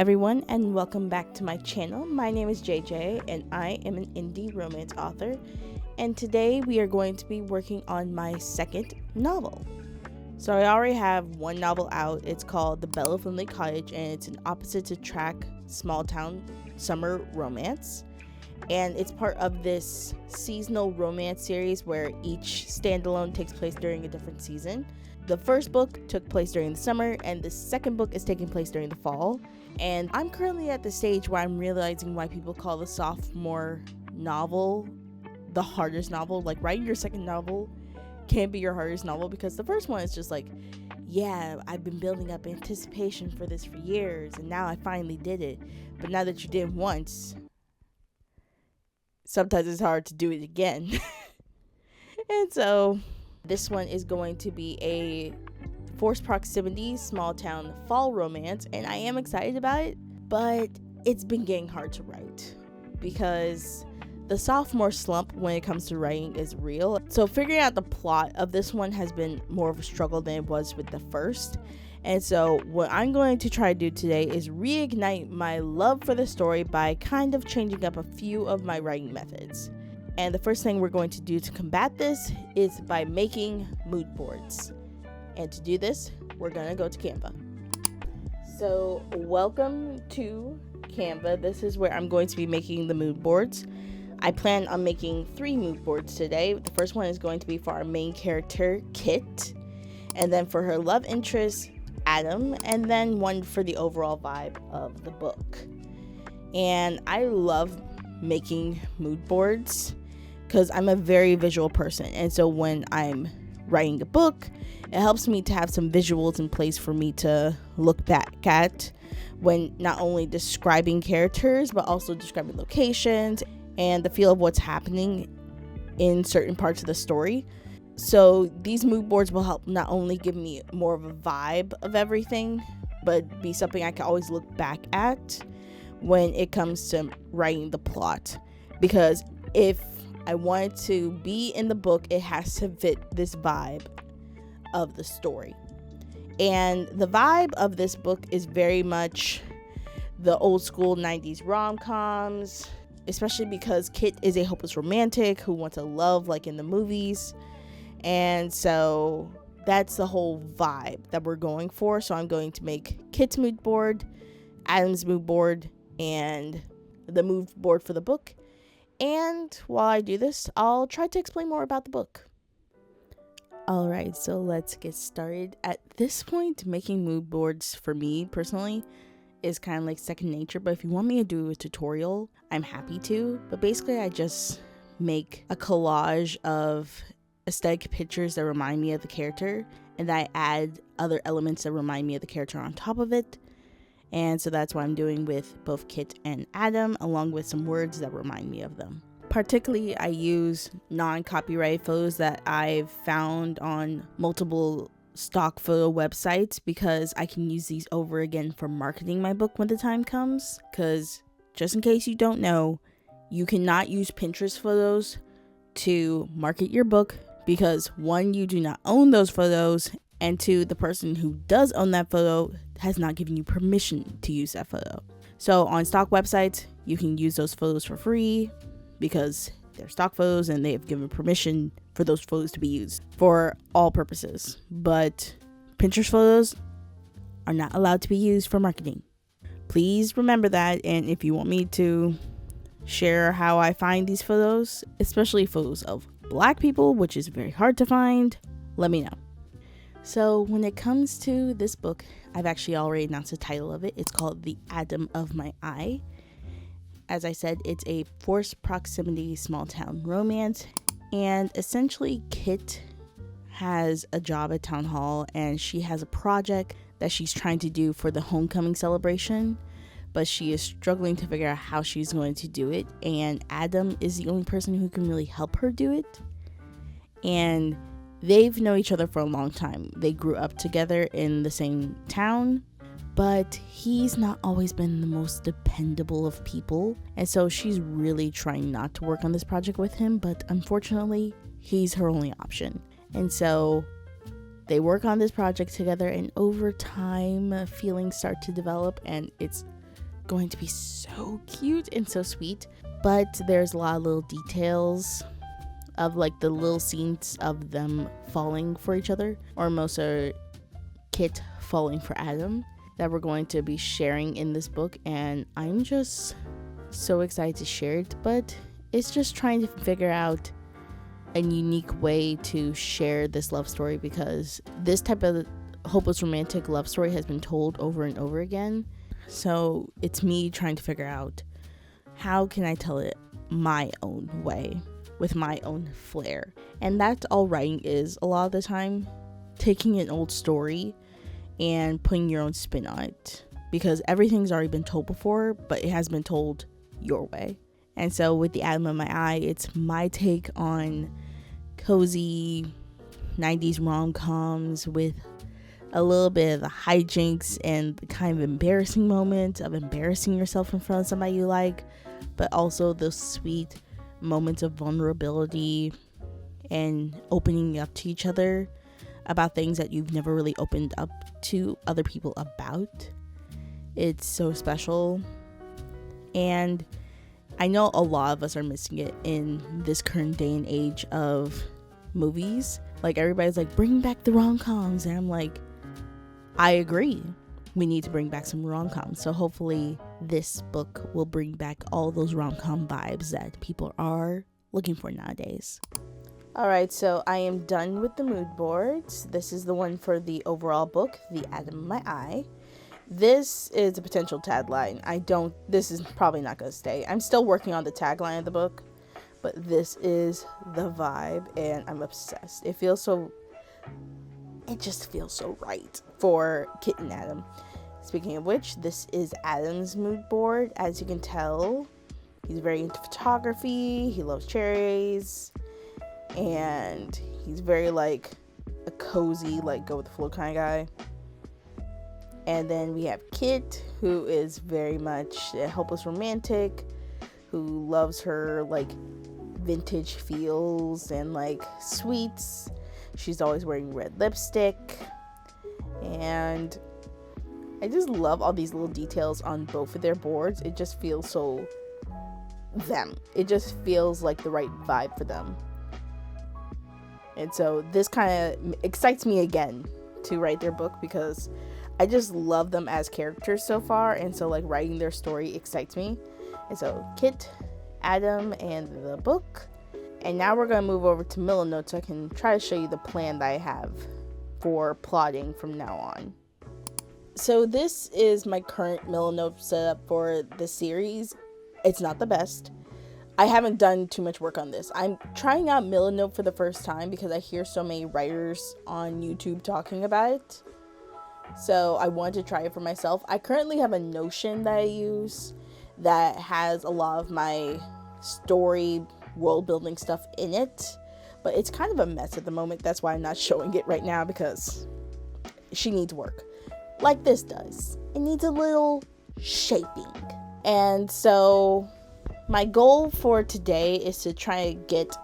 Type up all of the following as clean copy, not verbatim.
everyone, and welcome back to my channel. My name is JJ and I am an indie romance author, and today we are going to be working on my second novel. So I already have one novel out. It's called The Belle of Linley Cottage, and it's an opposites attract small town summer romance, and it's part of this seasonal romance series where each standalone takes place during a different season. The first book took place during the summer, and the second book is taking place during the fall. And I'm currently at the stage where I'm realizing why people call the sophomore novel the hardest novel. Like, writing your second novel can't be your hardest novel, because the first one is just like, yeah, I've been building up anticipation for this for years, and now I finally did it. But now that you did it once, sometimes it's hard to do it again. And so this one is going to be a forced proximity small town fall romance, and I am excited about it, but it's been getting hard to write because the sophomore slump when it comes to writing is real. So figuring out the plot of this one has been more of a struggle than it was with the first. And so what I'm going to try to do today is reignite my love for the story by kind of changing up a few of my writing methods. And the first thing we're going to do to combat this is by making mood boards. And to do this, we're going to go to Canva. So welcome to Canva. This is where I'm going to be making the mood boards. I plan on making 3 mood boards today. The first one is going to be for our main character, Kit, and then for her love interest, Adam, and then one for the overall vibe of the book. And I love making mood boards because I'm a very visual person, and so when I'm writing a book, it helps me to have some visuals in place for me to look back at when not only describing characters but also describing locations and the feel of what's happening in certain parts of the story. So these mood boards will help not only give me more of a vibe of everything, but be something I can always look back at when it comes to writing the plot. Because if I want it to be in the book, it has to fit this vibe of the story. And the vibe of this book is very much the old school 90s rom-coms, especially because Kit is a hopeless romantic who wants a love like in the movies. And so that's the whole vibe that we're going for. So I'm going to make Kit's mood board, Adam's mood board, and the mood board for the book. And while I do this, I'll try to explain more about the book. Alright, so let's get started. At this point, making mood boards for me personally is kind of like second nature, but if you want me to do a tutorial, I'm happy to. But basically, I just make a collage of aesthetic pictures that remind me of the character, and I add other elements that remind me of the character on top of it. And so that's what I'm doing with both Kit and Adam, along with some words that remind me of them. Particularly, I use non-copyrighted photos that I've found on multiple stock photo websites, because I can use these over again for marketing my book when the time comes. Because just in case you don't know, you cannot use Pinterest photos to market your book, because 1, you do not own those photos, and 2, the person who does own that photo has not given you permission to use that photo. So on stock websites, you can use those photos for free because they're stock photos and they have given permission for those photos to be used for all purposes. But Pinterest photos are not allowed to be used for marketing. Please remember that. And if you want me to share how I find these photos, especially photos of Black people, which is very hard to find, let me know. So when it comes to this book, I've actually already announced the title of it. It's called The Atom of My Eye. As I said, it's a forced proximity small town romance. And essentially, Kit has a job at town hall, and she has a project that she's trying to do for the homecoming celebration, but she is struggling to figure out how she's going to do it. And Adam is the only person who can really help her do it. And they've known each other for a long time. They grew up together in the same town, but he's not always been the most dependable of people. And so she's really trying not to work on this project with him, but unfortunately, he's her only option. And so They work on this project together, and over time, feelings start to develop, and it's going to be so cute and so sweet, but there's a lot of little details of like the little scenes of them falling for each other, or most are Kit falling for Adam, that we're going to be sharing in this book. And I'm just so excited to share it, but it's just trying to figure out a unique way to share this love story, because this type of hopeless romantic love story has been told over and over again. So it's me trying to figure out, how can I tell it my own way with my own flair? And that's all writing is a lot of the time, taking an old story and putting your own spin on it, because everything's already been told before, but it has been told your way. And so with The Atom in My Eye, it's my take on cozy 90s rom-coms with a little bit of the hijinks and the kind of embarrassing moment of embarrassing yourself in front of somebody you like, but also the sweet moments of vulnerability and opening up to each other about things that you've never really opened up to other people about. It's so special, and I know a lot of us are missing it in this current day and age of movies. Like, everybody's like, bring back the rom-coms, and I'm like, I agree, we need to bring back some rom-coms. So hopefully this book will bring back all those rom-com vibes that people are looking for nowadays. Alright, so I am done with the mood boards. This is the one for the overall book, The Atom in My Eye. This is a potential tagline. This is probably not going to stay. I'm still working on the tagline of the book, but this is the vibe, and I'm obsessed. It just feels so right for Kit and Adam. Speaking of which, this is Adam's mood board. As you can tell, he's very into photography. He loves cherries, and he's very like a cozy, like go with the flow kind of guy. And then we have Kit, who is very much a hopeless romantic, who loves her like vintage feels and like sweets. She's always wearing red lipstick, and I just love all these little details on both of their boards. It just feels so them. It just feels like the right vibe for them. And so this kind of excites me again to write their book, because I just love them as characters so far, and so like writing their story excites me. And so Kit, Adam, and the book. And now we're going to move over to Milanote so I can try to show you the plan that I have for plotting from now on. So this is my current Milanote setup for the series. It's not the best. I haven't done too much work on this. I'm trying out Milanote for the first time because I hear so many writers on YouTube talking about it. So I wanted to try it for myself. I currently have a Notion that I use that has a lot of my story world building stuff in it, but it's kind of a mess at the moment. That's why I'm not showing it right now, because she needs work like this does. It needs a little shaping. And so my goal for today is to try to get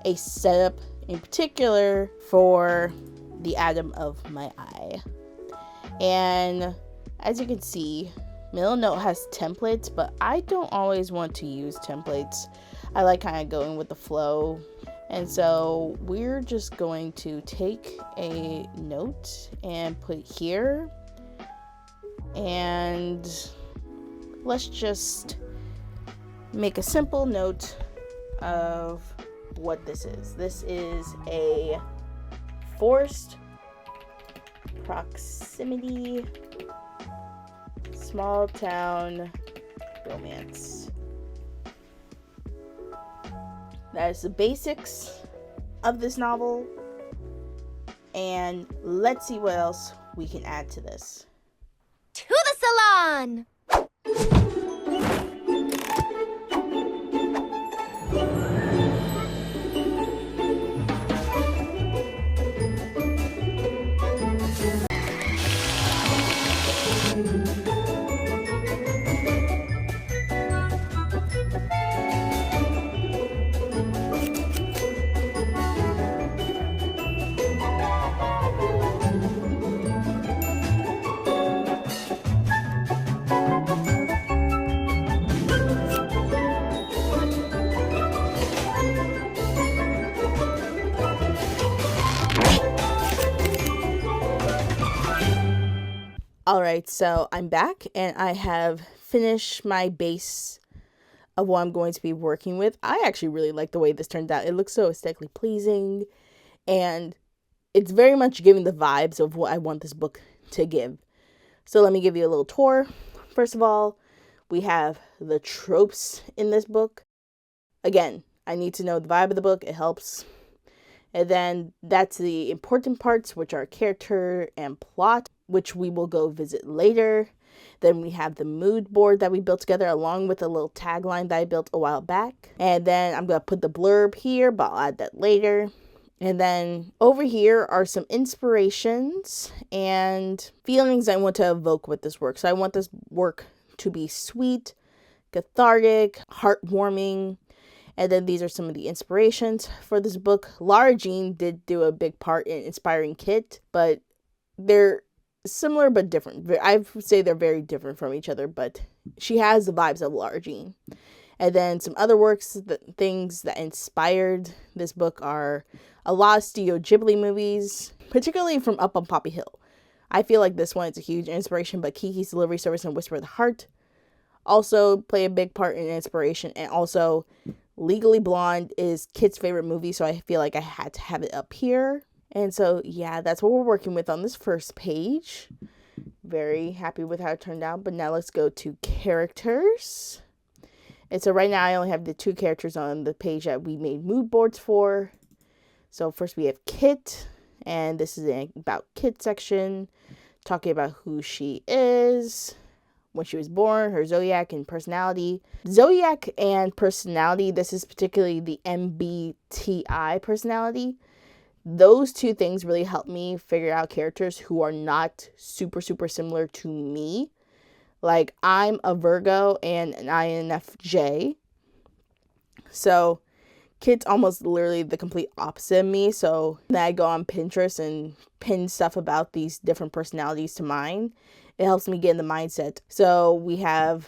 a setup in particular for the Atom of My Eye. And as you can see, Milanote has templates, but I don't always want to use templates. I like kind of going with the flow. And so we're just going to take a note and put it here. And let's just make a simple note of what this is. This is a forced proximity small town romance. That is the basics of this novel, and let's see what else we can add to this. To the salon! Alright, so I'm back and I have finished my base of what I'm going to be working with. I actually really like the way this turned out. It looks so aesthetically pleasing and it's very much giving the vibes of what I want this book to give. So let me give you a little tour. First of all, we have the tropes in this book. Again, I need to know the vibe of the book. It helps. And then that's the important parts, which are character and plot, which we will go visit later. Then we have the mood board that we built together along with a little tagline that I built a while back. And then I'm going to put the blurb here, but I'll add that later. And then over here are some inspirations and feelings I want to evoke with this work. So I want this work to be sweet, cathartic, heartwarming. And then these are some of the inspirations for this book. Lara Jean did do a big part in inspiring Kit, but they're similar but different. I would say they're very different from each other, but she has the vibes of Lara Jean. And then some other things that inspired this book are a lot of Studio Ghibli movies, particularly from Up on Poppy Hill. I feel like this one is a huge inspiration, but Kiki's Delivery Service and Whisper of the Heart also play a big part in inspiration. And also Legally Blonde is Kit's favorite movie, so I feel like I had to have it up here. And so, yeah, that's what we're working with on this first page. Very happy with how it turned out. But now let's go to characters. And so right now I only have the 2 characters on the page that we made mood boards for. So first we have Kit, and this is an about Kit section, talking about who she is, when she was born, her zodiac and personality. Zodiac and personality, this is particularly the MBTI personality. Those 2 things really help me figure out characters who are not super similar to me. Like, I'm a Virgo and an INFJ. So Kit's almost literally the complete opposite of me. So then I go on Pinterest and pin stuff about these different personalities to mine. It helps me get in the mindset. So we have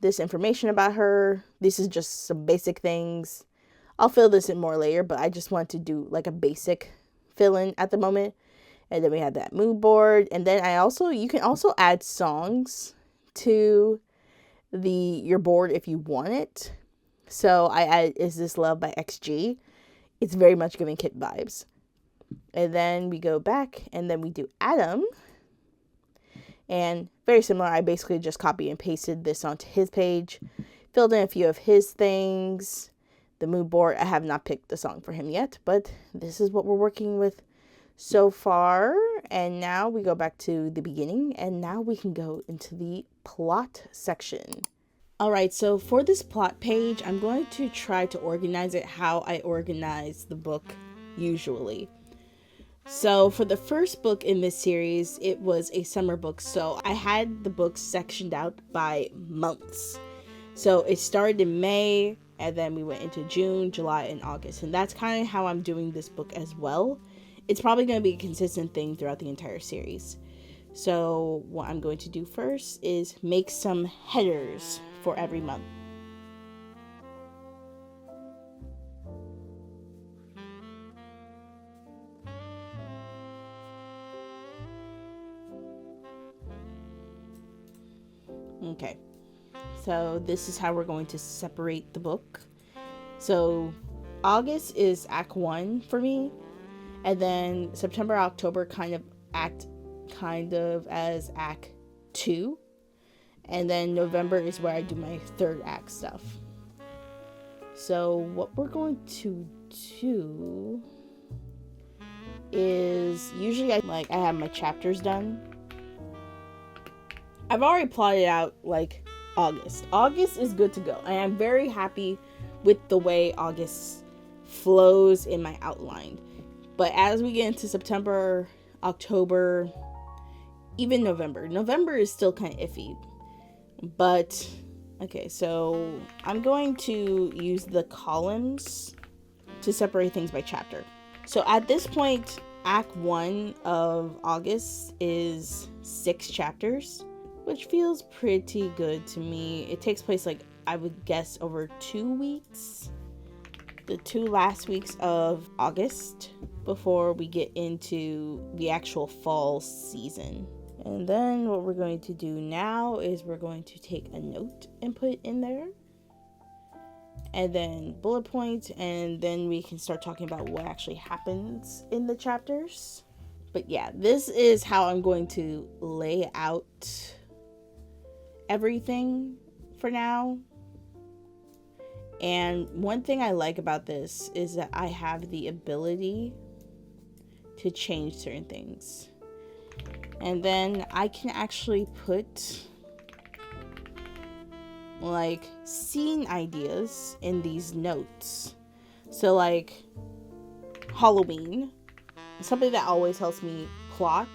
this information about her. This is just some basic things. I'll fill this in more later, but I just want to do like a basic fill in at the moment. And then we have that mood board. And then you can also add songs to your board if you want it. So I added Is This Love by XG. It's very much giving Kit vibes. And then we go back and then we do Adam. And very similar, I basically just copy and pasted this onto his page, filled in a few of his things. The mood board, I have not picked the song for him yet, but this is what we're working with so far. And now we go back to the beginning, and now we can go into the plot section. Alright, so for this plot page, I'm going to try to organize it how I organize the book usually. So for the first book in this series, it was a summer book. So I had the books sectioned out by months. So it started in May, and then we went into June, July, and August. And that's kind of how I'm doing this book as well. It's probably going to be a consistent thing throughout the entire series. So what I'm going to do first is make some headers for every month. Okay, so this is how we're going to separate the book. So August is Act 1 for me, and then September, October kind of as Act 2, and then November is where I do my third act stuff. So what we're going to do is usually I have my chapters done. I've already plotted out like August. August is good to go, and I'm very happy with the way August flows in my outline. But as we get into September, October, even November is still kind of iffy. But okay, so I'm going to use the columns to separate things by chapter. So at this point, Act 1 of August is 6 chapters, which feels pretty good to me. It takes place, I would guess, over 2 weeks. The 2 last weeks of August before we get into the actual fall season. And then what we're going to do now is we're going to take a note and put it in there. And then bullet points, and then we can start talking about what actually happens in the chapters. But yeah, this is how I'm going to lay out everything for now. And one thing I like about this is that I have the ability to change certain things. And then I can actually put like scene ideas in these notes. So like Halloween, something that always helps me plot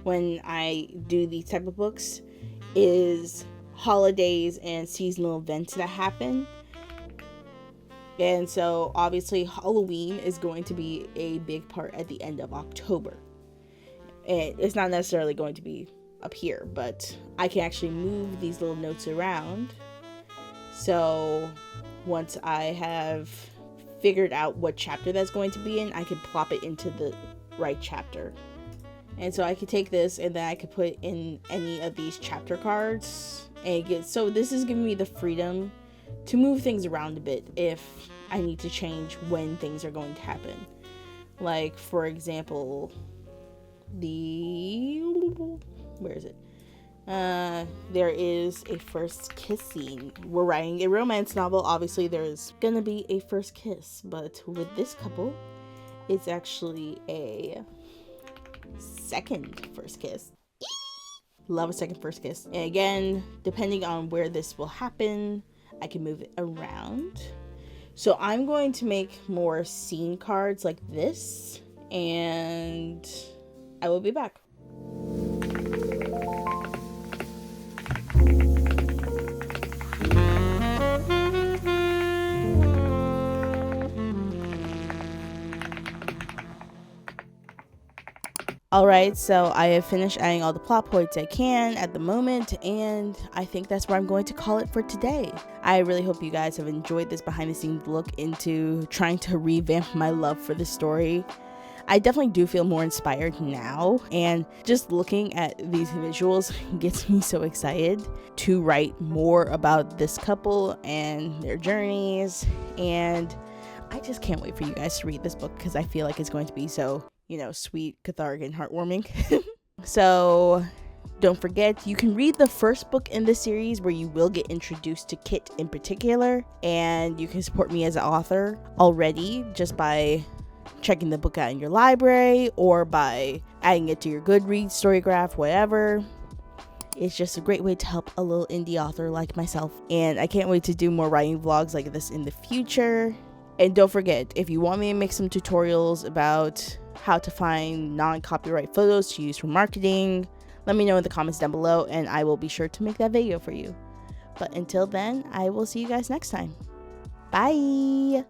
when I do these type of books is holidays and seasonal events that happen. And so obviously Halloween is going to be a big part at the end of October. And it's not necessarily going to be up here, but I can actually move these little notes around. So once I have figured out what chapter that's going to be in, I can plop it into the right chapter. And so I could take this and then I could put in any of these chapter cards. So this is giving me the freedom to move things around a bit if I need to change when things are going to happen. Like, for example, where is it? There is a first kiss scene. We're writing a romance novel. Obviously, there's gonna be a first kiss, but with this couple, it's actually a second first kiss. Love a second first kiss. And again, depending on where this will happen, I can move it around. So I'm going to make more scene cards like this, and I will be back. Alright, so I have finished adding all the plot points I can at the moment, and I think that's where I'm going to call it for today. I really hope you guys have enjoyed this behind the scenes look into trying to revamp my love for the story. I definitely do feel more inspired now, and just looking at these visuals gets me so excited to write more about this couple and their journeys, and I just can't wait for you guys to read this book because I feel like it's going to be so, sweet, cathartic, and heartwarming. So don't forget, you can read the first book in the series where you will get introduced to Kit in particular, and you can support me as an author already just by checking the book out in your library or by adding it to your Goodreads, Storygraph, whatever. It's just a great way to help a little indie author like myself, and I can't wait to do more writing vlogs like this in the future. And don't forget, if you want me to make some tutorials about how to find non-copyright photos to use for marketing, let me know in the comments down below and I will be sure to make that video for you. But until then, I will see you guys next time. Bye!